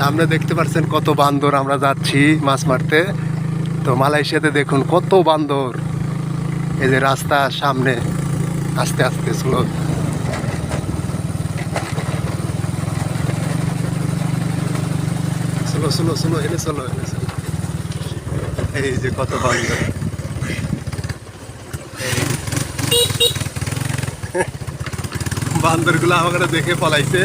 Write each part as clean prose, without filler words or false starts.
সামনে দেখতে পাচ্ছেন কত বান্দর, আমরা যাচ্ছি মাছ মারতে। তো মালয়েশিয়াতে দেখুন কত বান্দর, এই যে রাস্তা সামনে আস্তে আস্তে স্লো। স্লো স্লো স্লো এনে চলো, এনে চলো। এই যে কত বান্দর, বান্দর গুলো আমাকে দেখে পলাইছে।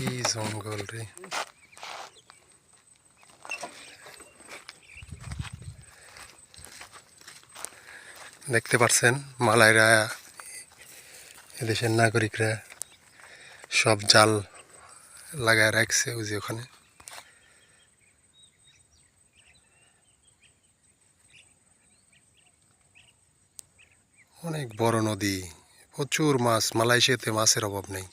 কি জঙ্গল রে, দেখতে পাচ্ছেন মালায়রা, এদেশের নাগরিকরা সব জাল লাগায় রাখছে ওই যে ওখানে। অনেক বড় নদী, প্রচুর মাছ, মালয়েশিয়াতে মাছের অভাব নেই।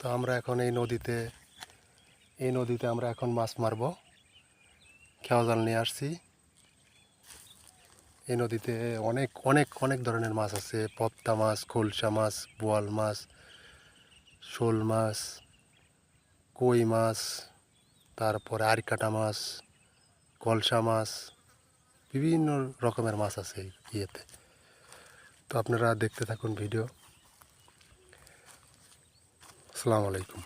তো আমরা এখন এই নদীতে আমরা এখন মাছ মারবো। খেওয়া জাল নিয়ে আসছি। এই নদীতে অনেক অনেক অনেক ধরনের মাছ আছে, পদ্মা মাছ, খোলসা মাছ, বোয়াল মাছ, শোল মাছ, কই মাছ, তারপরে আরকাটা মাছ, কলসা মাছ, বিভিন্ন রকমের মাছ আছে এই ইয়েতে। তো আপনারা দেখতে থাকুন ভিডিও। আসসালামু আলাইকুম।